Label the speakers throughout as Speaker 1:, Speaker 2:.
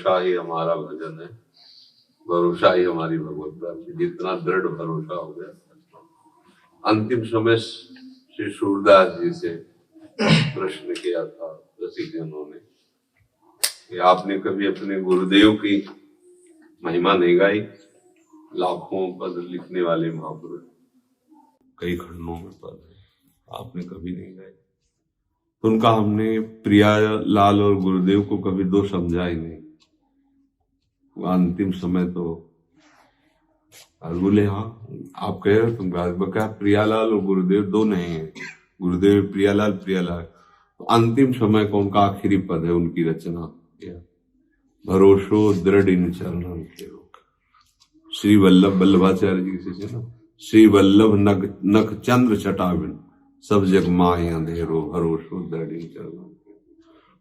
Speaker 1: भरोसा ही हमारा भजन है, भरोसा ही हमारी भगवत प्राप्ति। जितना दृढ़ भरोसा हो गया। अंतिम समय श्री सूरदास जी से प्रश्न किया था रसिकजनों ने कि आपने कभी अपने गुरुदेव की महिमा नहीं गाई? लाखों पद लिखने वाले महापुरुष, कई खंडों में पद है, आपने कभी नहीं गाए। तो उनका हमने प्रियालाल और गुरुदेव को कभी दो समझा ही नहीं। वो अंतिम समय तो बोले हाँ आप कह रहे हो, तुम क्या प्रियालाल और गुरुदेव दो नहीं है, गुरुदेव प्रियालाल प्रियालाल। तो अंतिम समय का उनका आखिरी पद है उनकी रचना, भरोसो दृढ़ इन चरणों के रोक। श्री वल्लभ वल्लभाचार्य जी से ना, श्री वल्लभ नख चंद्र छटाविन सब जग माए अंधेरो भरोसो दृढ़ इन चरणों।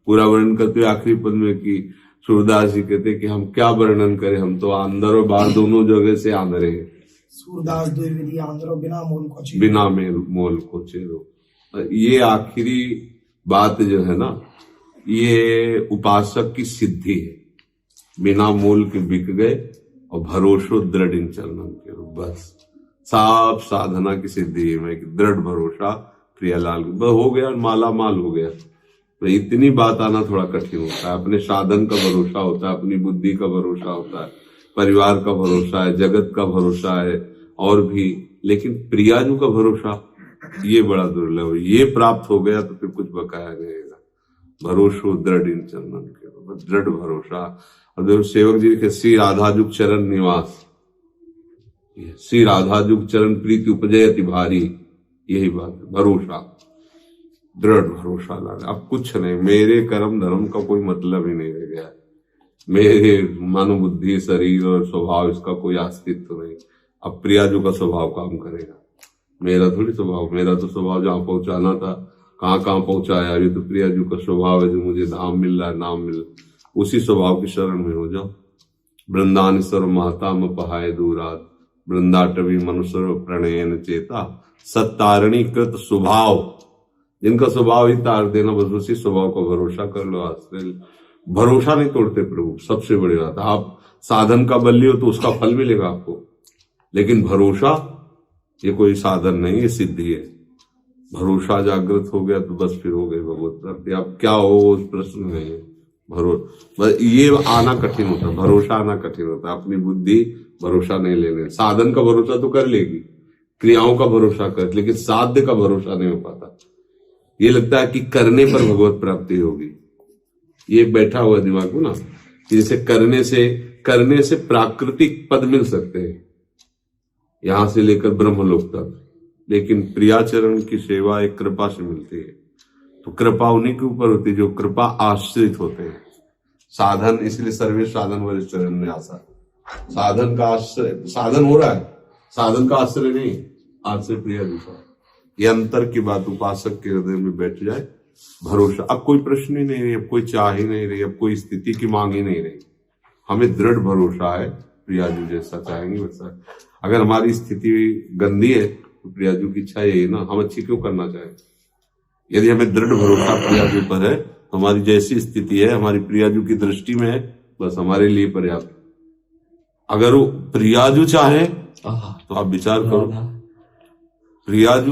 Speaker 1: पूरा वर्णन करते आखिरी पद में कि सूरदास जी कहते कि हम क्या वर्णन करें, हम तो अंदर और बाहर दोनों जगह से आंधरे हैं।
Speaker 2: सूरदास द्विविधि आंध्रो बिना
Speaker 1: मोल को चेरो। ये आखिरी बात जो है ना, ये उपासक की सिद्धि है। बिना मोल के बिक गए और भरोसो दृढ़ इन चरणों के, बस साफ साधना की सिद्धि है। मैं दृढ़ भरोसा प्रियालाल हो गया, माला माल हो गया। तो इतनी बात आना थोड़ा कठिन होता है। अपने साधन का भरोसा होता है, अपनी बुद्धि का भरोसा होता है, परिवार का भरोसा है, जगत का भरोसा है और भी, लेकिन प्रियाजू का भरोसा ये बड़ा दुर्लभ है। ये प्राप्त हो गया तो फिर कुछ बकाया रहेगा। भरोसो दृढ़ इन चरणों के, दृढ़ भरोसा। और देखो सेवक जी के श्री राधाजुग चरण निवास, श्री राधाजुग चरण प्रीति उपजय अति भारी, यही बात है भरोसा, दृढ़ भरोसा लगा। अब कुछ नहीं, मेरे कर्म धर्म का कोई मतलब ही नहीं रह गया, मेरे मन बुद्धि शरीर और स्वभाव इसका कोई अस्तित्व नहीं। अब प्रियाजू का स्वभाव काम करेगा, मेरा थोड़ी स्वभाव। मेरा तो स्वभाव जहां पहुंचाना था कहाँ पहुंचाया। ये तो प्रियाजू का स्वभाव है, जो मुझे धाम मिल रहा है, नाम मिल, उसी स्वभाव की शरण में हो जाओ। वृंदानेश्वर माता म पहाय दूरात, वृंदाटवी मनुष्य प्रणयन चेता, सत्तारणी कृत स्वभाव। जिनका स्वभाव ही तार देना, बस उसी स्वभाव का भरोसा कर लो। आश्रय भरोसा नहीं तोड़ते प्रभु, सबसे बड़ी बात। आप साधन का बल लियो तो उसका फल मिलेगा आपको, लेकिन भरोसा ये कोई साधन नहीं, ये सिद्धि है। भरोसा जागृत हो गया तो बस फिर हो गई भगवत प्राप्ति। अब क्या हो उस प्रश्न नहीं है। भरोसा ये आना कठिन होता है, भरोसा आना कठिन होता है। अपनी बुद्धि भरोसा नहीं लेने। साधन का भरोसा तो कर लेगी, क्रियाओं का भरोसा कर, लेकिन साध्य का भरोसा नहीं हो पाता। ये लगता है कि करने पर भगवत प्राप्ति होगी। ये बैठा हुआ दिमाग में ना, कि जैसे करने से प्राकृतिक पद मिल सकते हैं, यहां से लेकर ब्रह्मलोक तक, लेकिन प्रियाचरण की सेवा एक कृपा से मिलती है। तो कृपा उन्हीं के ऊपर होती है जो कृपा आश्रित होते हैं। साधन, इसलिए सर्वे साधन वाले चरण में आशा, साधन का आश्रय, साधन हो रहा है, साधन का आश्रय नहीं, आश्रय प्रिया दूसरा। ये अंतर की बात उपासक के हृदय में बैठ जाए। भरोसा, अब कोई प्रश्न ही नहीं रही, अब कोई चाह ही नहीं रही, अब कोई स्थिति की मांग ही नहीं रही। हमें दृढ़ भरोसा है, प्रियाजू जैसा चाहेंगे वैसा। अगर हमारी स्थिति गंदी है तो प्रियाजू की इच्छा यही ना, हम अच्छी क्यों करना चाहें। यदि हमें दृढ़ भरोसा प्रियाजू पर है, तो हमारी जैसी स्थिति है हमारी प्रियाजू की दृष्टि में है, बस हमारे लिए पर्याप्त। अगर वो प्रियाजू चाहे तो आप विचार करो, प्रियाजू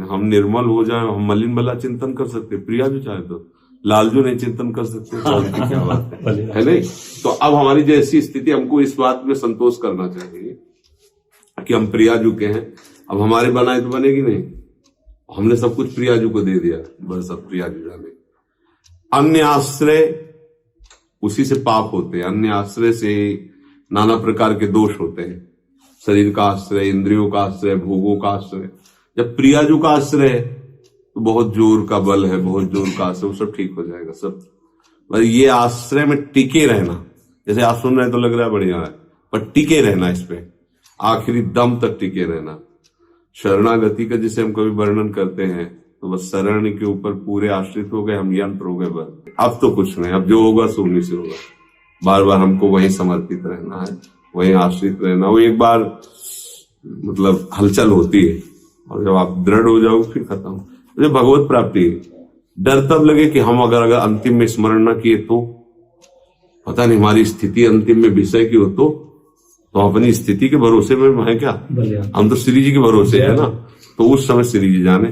Speaker 1: हम निर्मल हो जाए, हम मलिन भला चिंतन कर सकते, प्रियाजू चाहे तो लालजू नहीं चिंतन कर सकते, तो क्या बात है नहीं। तो अब हमारी जैसी स्थिति, हमको इस बात में संतोष करना चाहिए कि हम प्रियाजू के हैं। अब हमारे बनाए तो बनेगी नहीं, हमने सब कुछ प्रियाजू को दे दिया, बस अब प्रियाजू जाने। अन्य आश्रय उसी से पाप होते हैं, अन्य आश्रय से नाना प्रकार के दोष होते हैं। शरीर का आश्रय, इंद्रियों का आश्रय, भोगों का आश्रय। जब प्रियाजू का आश्रय है तो बहुत जोर का बल है, बहुत जोर का आश्रय, वो सब ठीक हो जाएगा सब। पर ये आश्रय में टिके रहना, जैसे आप सुन रहे तो लग रहा है बढ़िया है, पर टिके रहना, इस पे आखिरी दम तक टिके रहना। शरणागति का जिसे हम कभी वर्णन करते हैं, तो बस शरण के ऊपर पूरे आश्रित हो गए, हम यंत्र हो गए बस। अब तो कुछ नहीं, अब जो होगा सो उन्हीं से होगा। बार बार हमको वहीं समर्पित रहना है, वहीं आश्रित रहना। वो एक बार मतलब हलचल होती है, और जब आप दृढ़ हो जाओगे फिर खत्म। जब भगवत प्राप्ति है, डर तब लगे कि हम अगर अंतिम में स्मरण न किए तो पता नहीं हमारी स्थिति अंतिम में विषय की हो तो अपनी स्थिति के भरोसे में है क्या, हम तो श्री जी के भरोसे है ना। तो उस समय श्री जी जाने,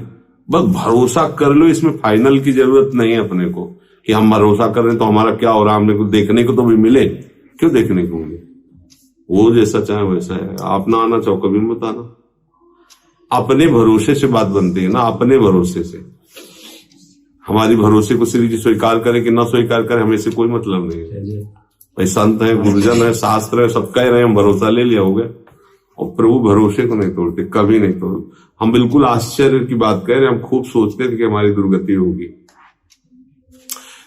Speaker 1: बस भरोसा कर लो, इसमें फाइनल की जरूरत नहीं है अपने को कि हम भरोसा कर रहे हैं तो हमारा क्या हो रहा है, हमने को देखने को तो भी मिले, क्यों देखने को मिले, वो जैसा चाहे वैसा है। आप ना आना चाहो कभी मत आना, अपने भरोसे से बात बनती है ना, अपने भरोसे से। हमारी भरोसे को श्री जी स्वीकार करे कि ना स्वीकार करे हमें से कोई मतलब नहीं है। भाई संत है, गुरुजन है, शास्त्र है, सब कह रहे हैं, हम भरोसा ले लिया हो गया। और प्रभु भरोसे को नहीं तोड़ते, कभी नहीं तोड़ते। हम बिल्कुल आश्चर्य की बात कह रहे हैं, हम खूब सोचते थे कि हमारी दुर्गति होगी,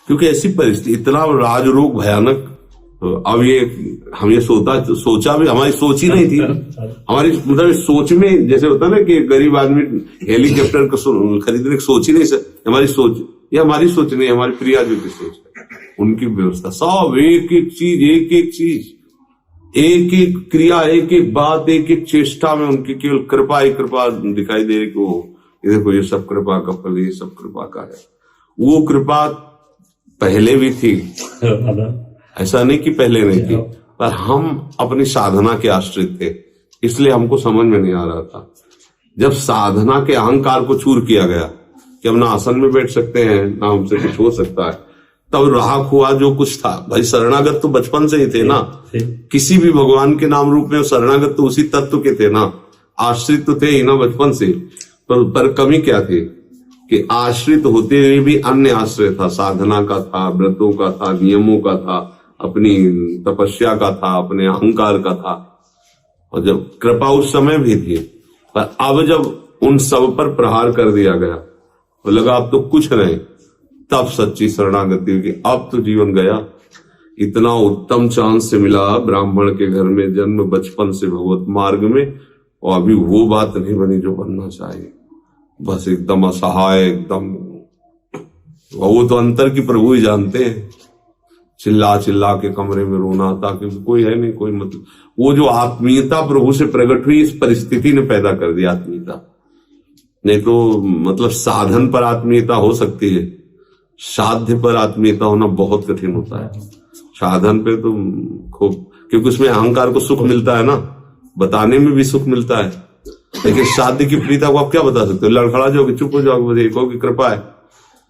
Speaker 1: क्योंकि ऐसी परिस्थिति, इतना राजरोग भयानक। अब ये हम ये सोचा भी, हमारी सोच ही नहीं थी। हमारी मतलब सोच में जैसे होता है ना कि गरीब आदमी हेलीकॉप्टर को खरीदने की सोच ही नहीं सकता। हमारी सोच, ये हमारी सोच नहीं, हमारी प्रिया जी की सोच है, उनकी व्यवस्था। सब एक एक चीज, एक एक चीज, एक एक क्रिया, एक एक बात, एक एक चेष्टा में उनकी केवल कृपा ही कृपा दिखाई दे रही। ये देखो ये सब कृपा का फल, ये सब कृपा का है। वो कृपा पहले भी थी, ऐसा नहीं कि पहले नहीं थी, पर हम अपनी साधना के आश्रित थे, इसलिए हमको समझ में नहीं आ रहा था। जब साधना के अहंकार को चूर किया गया कि हम ना आसन में बैठ सकते हैं, ना हमसे कुछ हो सकता है, तब राख हुआ जो कुछ था। भाई शरणागत तो बचपन से ही थे ना, किसी भी भगवान के नाम रूप में शरणागत तो उसी तत्व के थे ना, आश्रित तो थे ही ना बचपन से। पर कमी क्या थी कि आश्रित होते हुए भी अन्य आश्रय था, साधना का था, व्रतों का था, नियमों का था, अपनी तपस्या का था, अपने अहंकार का था। और जब कृपा उस समय भी थी, पर अब जब उन सब पर प्रहार कर दिया गया तो लगा अब तो कुछ नहीं, तब सच्ची शरणागति हुई। अब तो जीवन गया। इतना उत्तम चांस से मिला ब्राह्मण के घर में जन्म, बचपन से भगवत मार्ग में, और अभी वो बात नहीं बनी जो बनना चाहिए। बस एकदम असहाय, एकदम। वो तो अंतर की प्रभु ही जानते हैं। चिल्ला चिल्ला के कमरे में रोना था क्योंकि कोई है नहीं, कोई मतलब। वो जो आत्मीयता प्रभु से प्रकट हुई, इस परिस्थिति ने पैदा कर दी आत्मीयता। नहीं तो मतलब साधन पर आत्मीयता हो सकती है, साध्य पर आत्मीयता होना बहुत कठिन होता है। साधन पे तो खूब, क्योंकि उसमें अहंकार को सुख मिलता है ना, बताने में भी सुख मिलता है। लेकिन साध्य की प्रियता को आप क्या बता सकते हो? लड़खड़ा जाओगे, चुप हो जाओगे, एक की कृपा है।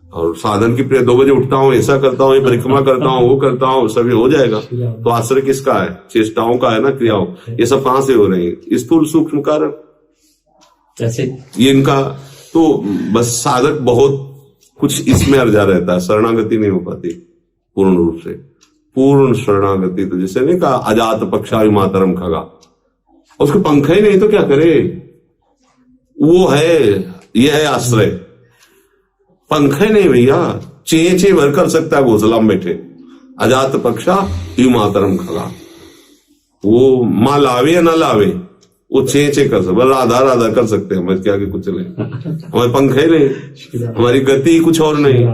Speaker 1: और साधन की प्रिय 2 बजे उठता हूँ, ऐसा करता हूँ, ये परिक्रमा करता हूँ, वो करता हूँ, सभी हो जाएगा। तो आश्रय किसका है? चेष्टाओं का है ना, क्रियाओं। ये सब कहां से हो रही है? स्थूल सूक्ष्म कारक ये इनका। तो बस साधक बहुत कुछ इसमें अर्जा रहता है, शरणागति नहीं हो पाती पूर्ण रूप से। पूर्ण शरणागति तो जैसे नहीं कहा अजात पक्षायु मातरम खगा, उसको पंखा ही नहीं तो क्या करे? वो है, ये है आश्रय। पंखा ही नहीं भैया, चे भर कर सकता है घोसला में बैठे। अजात पक्षा यु मातरम खगा, वो माँ लावे या ना लावे, वो चे कर सकते, राधा राधा कर सकते हैं, हमारे क्या आगे कुछ नहीं। हमारे पंखे नहीं, हमारी गति कुछ और नहीं।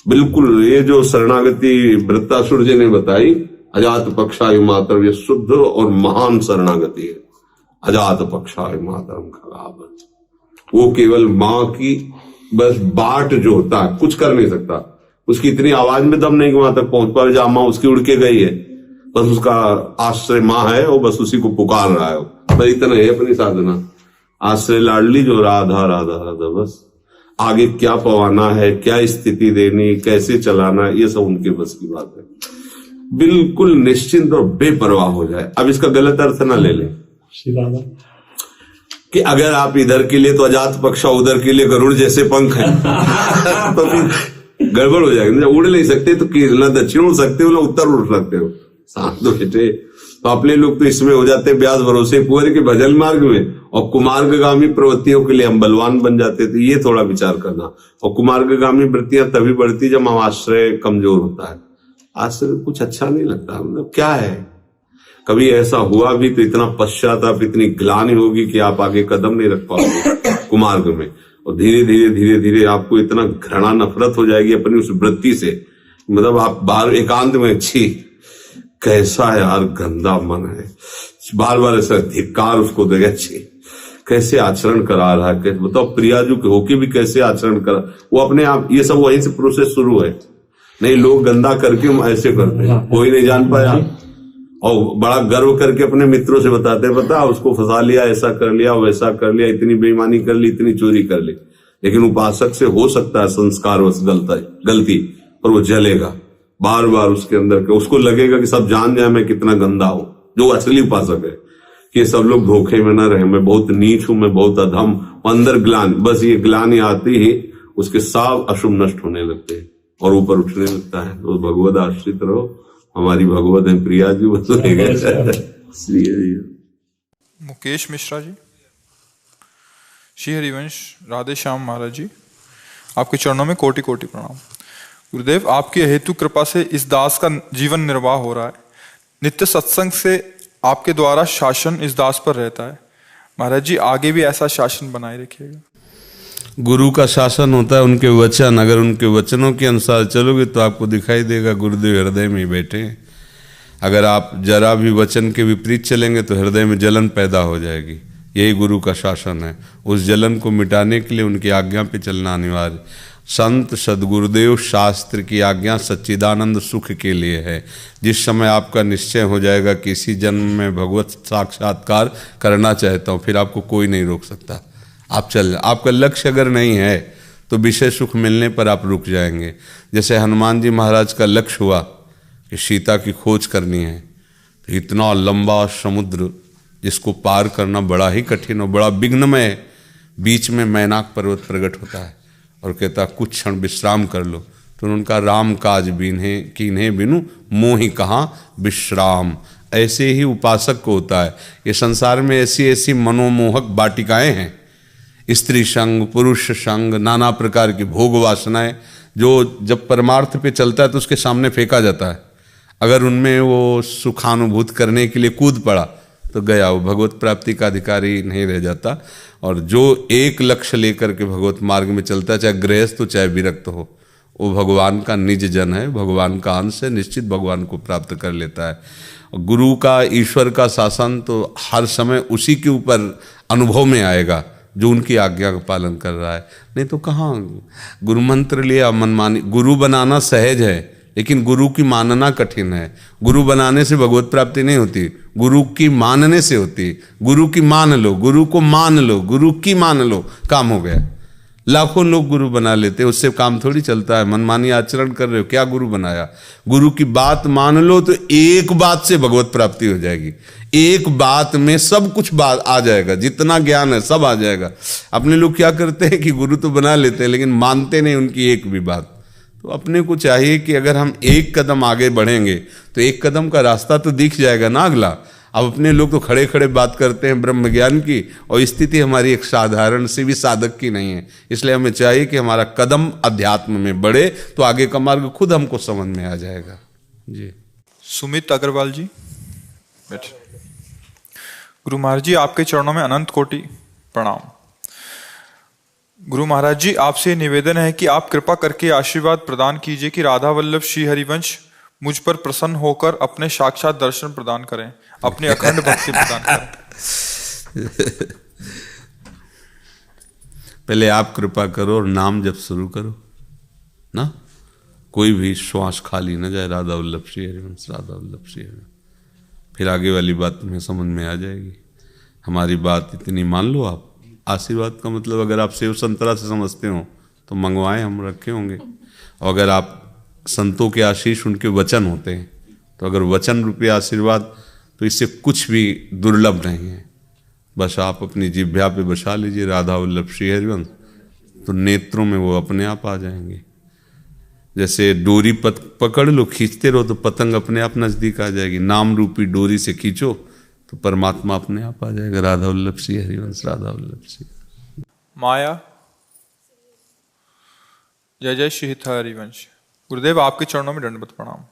Speaker 1: बिल्कुल ये जो शरणागति वृत्तासुर जी ने बताई, अजात पक्षायु मातरम, ये शुद्ध और महान शरणागति है। अजात पक्षायु मातरम खगा, वो केवल माँ की बस बाट जो होता है, कुछ कर नहीं सकता। उसकी इतनी आवाज में दम नहीं कि वहां तक पहुंच पाए जहां माँ उसकी उड़ के गई है। बस उसका आश्रय माँ है, वो बस उसी को पुकार रहा है। बस इतना है अपनी साधना। आश्रय लाडली जो राधा राधा राधा, बस आगे क्या पवाना है, क्या स्थिति देनी, कैसे चलाना, ये सब उनके बस की बात है। बिल्कुल निश्चिंत और बेपरवाह हो जाए। अब इसका गलत अर्थ ना ले लें कि अगर आप इधर के लिए तो अजात पक्षा, उधर के लिए गरुड़ जैसे पंख है तो फिर गड़बड़ हो जाएगी। उड़ नहीं सकते तो ना दक्षिण उड़ सकते हो, ना उत्तर उड़ सकते हो, साथ दो बेटे। तो अपने लोग तो इसमें हो जाते ब्याज भरोसे कुंवर के भजन मार्ग में, और कुमार्गामी प्रवृत्तियों के लिए हम बलवान बन जाते थे। ये थोड़ा विचार करना। और कुमार्गामी वृत्तियां तभी बढ़ती जब हम आश्रय कमजोर होता है। आश्रय कुछ अच्छा नहीं लगता, मतलब क्या है। कभी ऐसा हुआ भी तो इतना पश्चाताप, इतनी ग्लानि होगी कि आप आगे कदम नहीं रख पाओगे कुमार्ग में। और धीरे धीरे धीरे धीरे आपको इतना घृणा नफरत हो जाएगी अपनी उस वृत्ति से, मतलब आप बाहर एकांत में, छी कैसा यार गंदा मन है, बार बार ऐसा धिक्कार उसको देगा, छी कैसे आचरण करा रहा है, कैसे बताओ प्रिया जो होके भी कैसे आचरण करा। वो अपने आप, ये सब वहीं से प्रोसेस शुरू है। नहीं, लोग गंदा करके ऐसे करते हैं, कोई नहीं जान पाया, और बड़ा गर्व करके अपने मित्रों से बताते, बता उसको फंसा लिया, ऐसा कर लिया, वैसा कर लिया, इतनी बेईमानी कर ली, इतनी चोरी कर ली। लेकिन उपासक से हो सकता है संस्कारवश गलती, और वो जलेगा बार बार उसके अंदर के, उसको लगेगा कि सब जान जाए मैं कितना गंदा हूं, जो असली उपासक है कि सब लोग धोखे में ना रहे, मैं बहुत नीच हूं, मैं बहुत अधम, अंदर ग्लानि, बस ये ग्लानि आती ही उसके सब अशुभ नष्ट होने लगते हैं और ऊपर उठने लगता है। तो भगवद आश्रित रहो, हमारी भगवत है प्रिया जी, बस
Speaker 3: मुकेश मिश्रा जी, श्री हरिवंश, राधे श्याम महाराज जी, आपके चरणों में कोटि कोटि प्रणाम। गुरुदेव, आपकी हेतु कृपा से इस दास का जीवन निर्वाह हो रहा है। नित्य सत्संग से आपके द्वारा शासन इस दास पर रहता है। महाराज जी, आगे भी ऐसा शासन बनाए रखिएगा।
Speaker 4: गुरु का शासन होता है उनके वचन, अगर उनके वचनों के अनुसार चलोगे तो आपको दिखाई देगा गुरुदेव हृदय में ही बैठे हैं। अगर आप जरा भी वचन के विपरीत चलेंगे तो हृदय में जलन पैदा हो जाएगी। यही गुरु का शासन है। उस जलन को मिटाने के लिए उनकी आज्ञा पे चलना अनिवार्य। संत सदगुरुदेव शास्त्र की आज्ञा सच्चिदानंद सुख के लिए है। जिस समय आपका निश्चय हो जाएगा कि इसी जन्म में भगवत साक्षात्कार करना चाहता हूँ, फिर आपको कोई नहीं रोक सकता। आप चल, आपका लक्ष्य अगर नहीं है तो विषय सुख मिलने पर आप रुक जाएंगे। जैसे हनुमान जी महाराज का लक्ष्य हुआ कि सीता की खोज करनी है, तो इतना लंबा समुद्र जिसको पार करना बड़ा ही कठिन और बड़ा विघ्नमय, बीच में मैनाक पर्वत प्रकट होता है और कहता कुछ क्षण विश्राम कर लो। तो उनका राम काज बीन्हे कीन्हे बिनु मोहि कहाँ विश्राम। ऐसे ही उपासक को होता है। ये संसार में ऐसी ऐसी मनोमोहक वाटिकाएं हैं, स्त्री संग, पुरुष संग, नाना प्रकार की भोग वासनाएं, जो जब परमार्थ पे चलता है तो उसके सामने फेंका जाता है। अगर उनमें वो सुखानुभूत करने के लिए कूद पड़ा तो गया, वो भगवत प्राप्ति का अधिकारी नहीं रह जाता। और जो एक लक्ष्य लेकर के भगवत मार्ग में चलता है, चाहे गृहस्थ हो चाहे विरक्त हो, वो भगवान का निज जन है, भगवान का अंश है, निश्चित भगवान को प्राप्त कर लेता है। और गुरु का, ईश्वर का शासन तो हर समय उसी के ऊपर अनुभव में आएगा जो उनकी आज्ञा का पालन कर रहा है। नहीं तो कहाँ गुरु मंत्र लिया मनमानी। गुरु बनाना सहज है लेकिन गुरु की मानना कठिन है। गुरु बनाने से भगवत प्राप्ति नहीं होती, गुरु की मानने से होती। गुरु की मान लो, गुरु को मान लो, गुरु की मान लो, काम हो गया। लाखों लोग गुरु बना लेते, उससे काम थोड़ी चलता है। मनमानी आचरण कर रहे हो, क्या गुरु बनाया? गुरु की बात मान लो तो एक बात से भगवत प्राप्ति हो जाएगी। एक बात में सब कुछ बात आ जाएगा, जितना ज्ञान है सब आ जाएगा। अपने लोग क्या करते हैं कि गुरु तो बना लेते हैं लेकिन मानते नहीं उनकी एक भी बात। तो अपने को चाहिए कि अगर हम एक कदम आगे बढ़ेंगे तो एक कदम का रास्ता तो दिख जाएगा ना अगला। अब अपने लोग तो खड़े खड़े बात करते हैं ब्रह्म ज्ञान की, और स्थिति हमारी एक साधारण से भी साधक की नहीं है। इसलिए हमें चाहिए कि हमारा कदम अध्यात्म में बढ़े तो आगे का मार्ग खुद हमको समझ में आ जाएगा। जी।
Speaker 3: सुमित अग्रवाल जी, बैठ। गुरु महाराज जी, आपके चरणों में अनंत कोटि प्रणाम। गुरु महाराज जी, आपसे निवेदन है कि आप कृपा करके आशीर्वाद प्रदान कीजिए कि राधा वल्लभ श्री हरिवंश मुझ पर प्रसन्न होकर अपने साक्षात दर्शन प्रदान करें, अपनी अखंड भक्ति प्रदान करें।
Speaker 4: पहले आप कृपा करो और नाम जब शुरू करो ना, कोई भी श्वास खाली न जाए। राधा वल्लभ श्री हरिवंश, राधा वल्लभ श्री हरिवंश, फिर आगे वाली बात तुम्हें समझ में आ जाएगी। हमारी बात इतनी मान लो आप। आशीर्वाद का मतलब अगर आप सेव संतरा से समझते हो तो मंगवाएं, हम रखे होंगे। और अगर आप संतों के आशीष उनके वचन होते हैं, तो अगर वचन रूपी आशीर्वाद, तो इससे कुछ भी दुर्लभ नहीं है। बस आप अपनी जिह्वा पे बसा लीजिए राधा वल्लभ श्री हरिवंश, तो नेत्रों में वो अपने आप आ जाएंगे। जैसे डोरी पकड़ लो, खींचते रहो तो पतंग अपने आप नजदीक आ जाएगी। नाम रूपी डोरी से खींचो तो परमात्मा अपने आप आ जाएगा। राधा वल्लभ श्री हरिवंश, राधा वल्लभ श्री।
Speaker 3: माया, जय जय श्री हरिवंश। गुरुदेव, आपके चरणों में दंडवत प्रणाम।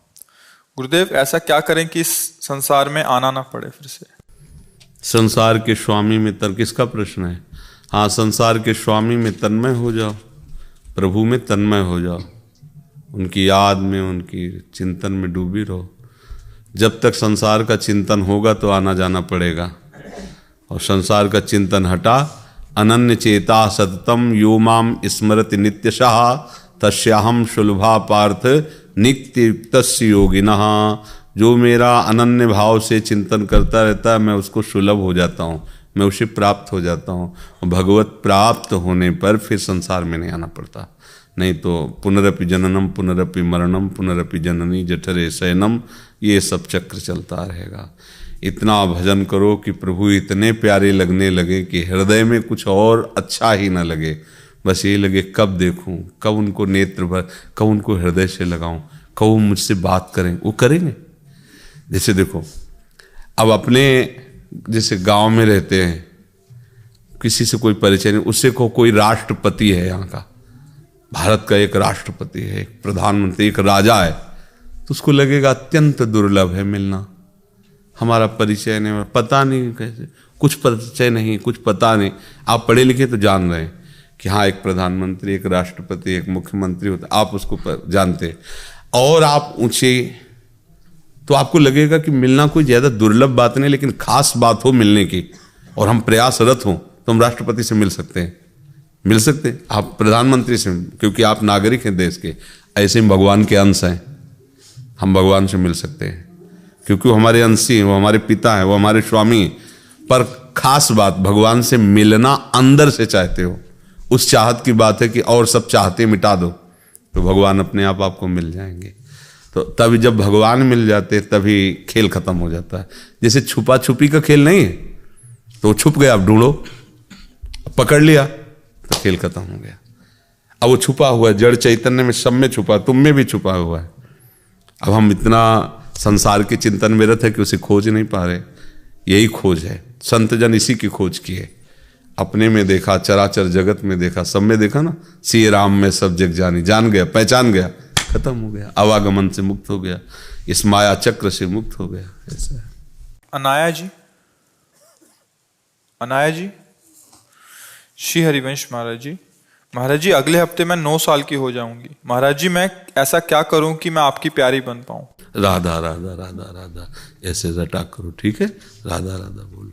Speaker 3: गुरुदेव, ऐसा क्या करें कि इस संसार में आना ना पड़े फिर से?
Speaker 4: संसार के स्वामी में किसका प्रश्न है? हाँ, संसार के स्वामी में तन्मय हो जाओ, प्रभु में तन्मय हो जाओ, उनकी याद में, उनकी चिंतन में डूबी रहो। जब तक संसार का चिंतन होगा तो आना जाना पड़ेगा, और संसार का चिंतन हटा, अनन्य चेता सततम यो माम स्मरति नित्यशः तस्याहम सुलभा पार्थ नित्य युक्तस्य योगिनः, जो मेरा अनन्य भाव से चिंतन करता रहता है मैं उसको सुलभ हो जाता हूँ, मैं उसे प्राप्त हो जाता हूँ। और भगवत प्राप्त होने पर फिर संसार में नहीं आना पड़ता। नहीं तो पुनरपि जननम पुनरपि मरणम पुनरपि जननी जठरे शयनम, ये सब चक्र चलता रहेगा। इतना भजन करो कि प्रभु इतने प्यारे लगने लगे कि हृदय में कुछ और अच्छा ही ना लगे, बस ये लगे कब देखूं, कब उनको नेत्र भर, कब उनको हृदय से लगाऊं, कब वो मुझसे बात करें। वो करेंगे। जैसे देखो, अब अपने जैसे गांव में रहते हैं, किसी से कोई परिचय नहीं, उससे कोई राष्ट्रपति है, यहाँ का भारत का एक राष्ट्रपति है, एक प्रधानमंत्री, एक राजा है, तो उसको लगेगा अत्यंत दुर्लभ है मिलना, हमारा परिचय नहीं, पता नहीं कैसे, कुछ परिचय नहीं, कुछ पता नहीं। आप पढ़े लिखे तो जान रहे हैं कि हाँ एक प्रधानमंत्री, एक राष्ट्रपति, एक मुख्यमंत्री होता, आप उसको जानते, और आप ऊंचे, तो आपको लगेगा कि मिलना कोई ज़्यादा दुर्लभ बात नहीं, लेकिन खास बात हो मिलने की और हम प्रयासरत हों तो हम राष्ट्रपति से मिल सकते हैं, मिल सकते हैं, आप प्रधानमंत्री से, क्योंकि आप नागरिक हैं देश के। ऐसे ही भगवान के अंश हैं, हम भगवान से मिल सकते हैं क्योंकि वो हमारे अंशी हैं, वो हमारे पिता हैं, वो हमारे स्वामी हैं। पर खास बात, भगवान से मिलना अंदर से चाहते हो, उस चाहत की बात है कि और सब चाहते मिटा दो, तो भगवान अपने आप आपको मिल जाएंगे। तो तभी जब भगवान मिल जाते तभी खेल खत्म हो जाता है। जैसे छुपा छुपी का खेल नहीं है, तो छुप गया, आप ढूंढो, पकड़ लिया तो खेल खत्म हो गया। अब वो छुपा हुआ है, जड़ चैतन्य में सब में छुपा, तुम में भी छुपा हुआ है। अब हम इतना संसार के चिंतन में रहते हैं कि उसे खोज नहीं पा रहे। यही खोज है, संत जन इसी की खोज की है। अपने में देखा, चराचर जगत में देखा, सब में देखा ना, सिय राम में सब जग जानी, जान गया, पहचान गया, खत्म हो गया, आवागमन से मुक्त हो गया, इस माया चक्र से मुक्त हो गया। ऐसा है।
Speaker 3: अनाया जी, अनाया जी, श्री हरिवंश महाराज जी। महाराज जी, अगले हफ्ते मैं 9 साल की हो जाऊंगी। महाराज जी, मैं ऐसा क्या करूं कि मैं आपकी प्यारी बन पाऊं?
Speaker 4: राधा राधा राधा राधा ऐसे रटा करो, ठीक है, राधा राधा बोलो।